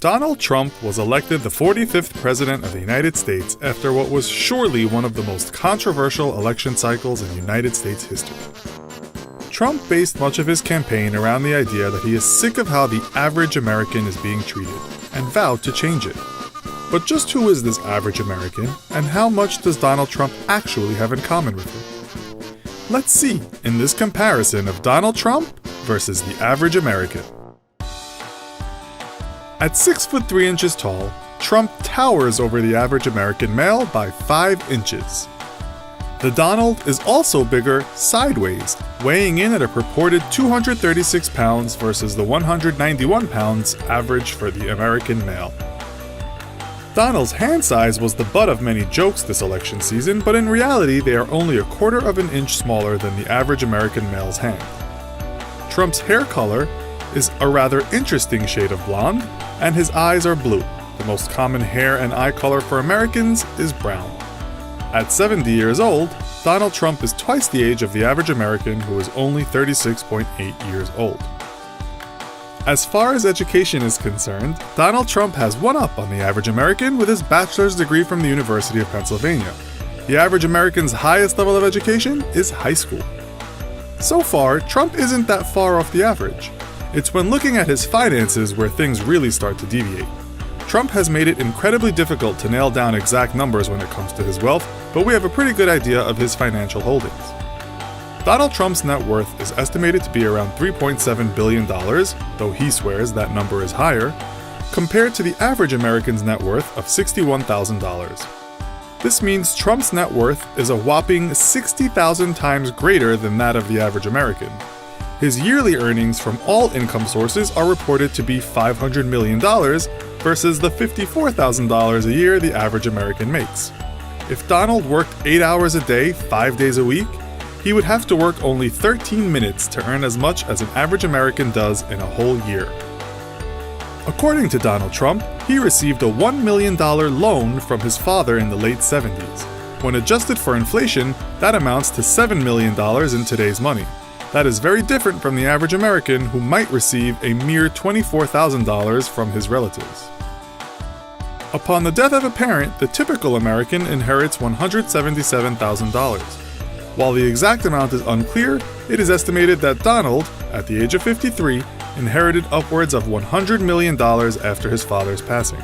Donald Trump was elected the 45th President of the United States after what was surely one of the most controversial election cycles in United States history. Trump based much of his campaign around the idea that he is sick of how the average American is being treated, and vowed to change it. But just who is this average American, and how much does Donald Trump actually have in common with him? Let's see in this comparison of Donald Trump versus the average American. At 6'3" tall, Trump towers over the average American male by 5 inches. The Donald is also bigger sideways, weighing in at a purported 236 pounds versus the 191 pounds average for the American male. Donald's hand size was the butt of many jokes this election season, but in reality they are only a quarter of an inch smaller than the average American male's hand. Trump's hair color is a rather interesting shade of blonde, and his eyes are blue. The most common hair and eye color for Americans is brown. At 70 years old, Donald Trump is twice the age of the average American, who is only 36.8 years old. As far as education is concerned, Donald Trump has one up on the average American with his bachelor's degree from the University of Pennsylvania. The average American's highest level of education is high school. So far, Trump isn't that far off the average. It's when looking at his finances where things really start to deviate. Trump has made it incredibly difficult to nail down exact numbers when it comes to his wealth, but we have a pretty good idea of his financial holdings. Donald Trump's net worth is estimated to be around $3.7 billion, though he swears that number is higher, compared to the average American's net worth of $61,000. This means Trump's net worth is a whopping 60,000 times greater than that of the average American. His yearly earnings from all income sources are reported to be $500 million versus the $54,000 a year the average American makes. If Donald worked 8 hours a day, 5 days a week, he would have to work only 13 minutes to earn as much as an average American does in a whole year. According to Donald Trump, he received a $1 million loan from his father in the late 70s. When adjusted for inflation, that amounts to $7 million in today's money. That is very different from the average American, who might receive a mere $24,000 from his relatives. Upon the death of a parent, the typical American inherits $177,000. While the exact amount is unclear, it is estimated that Donald, at the age of 53, inherited upwards of $100 million after his father's passing.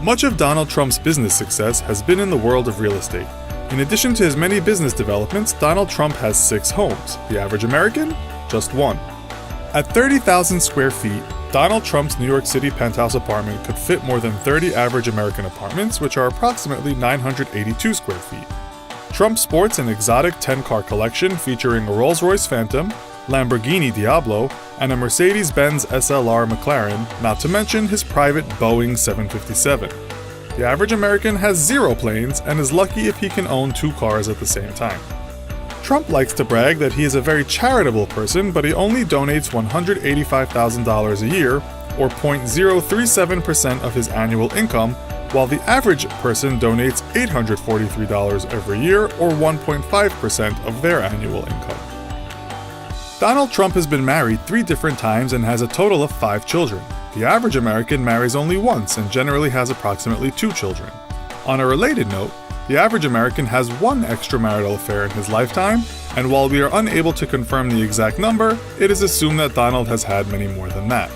Much of Donald Trump's business success has been in the world of real estate. In addition to his many business developments, Donald Trump has 6 homes. The average American? Just 1. At 30,000 square feet, Donald Trump's New York City penthouse apartment could fit more than 30 average American apartments, which are approximately 982 square feet. Trump sports an exotic 10-car collection featuring a Rolls-Royce Phantom, Lamborghini Diablo, and a Mercedes-Benz SLR McLaren, not to mention his private Boeing 757. The average American has 0 planes and is lucky if he can own 2 cars at the same time. Trump likes to brag that he is a very charitable person, but he only donates $185,000 a year, or 0.037% of his annual income, while the average person donates $843 every year, or 1.5% of their annual income. Donald Trump has been married 3 different times and has a total of 5 children. The average American marries only once and generally has approximately 2 children. On a related note, the average American has 1 extramarital affair in his lifetime, and while we are unable to confirm the exact number, it is assumed that Donald has had many more than that.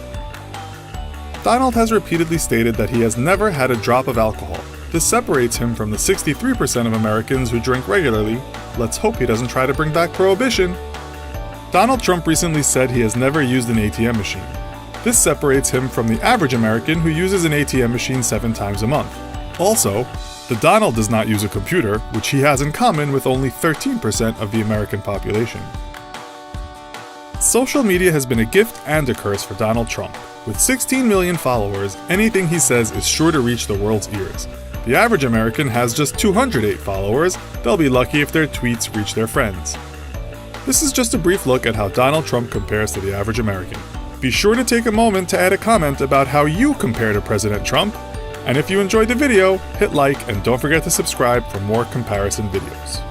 Donald has repeatedly stated that he has never had a drop of alcohol. This separates him from the 63% of Americans who drink regularly. Let's hope he doesn't try to bring back prohibition. Donald Trump recently said he has never used an ATM machine. This separates him from the average American who uses an ATM machine 7 times a month. Also, the Donald does not use a computer, which he has in common with only 13% of the American population. Social media has been a gift and a curse for Donald Trump. With 16 million followers, anything he says is sure to reach the world's ears. The average American has just 208 followers. They'll be lucky if their tweets reach their friends. This is just a brief look at how Donald Trump compares to the average American. Be sure to take a moment to add a comment about how you compare to President Trump. And if you enjoyed the video, hit like and don't forget to subscribe for more comparison videos.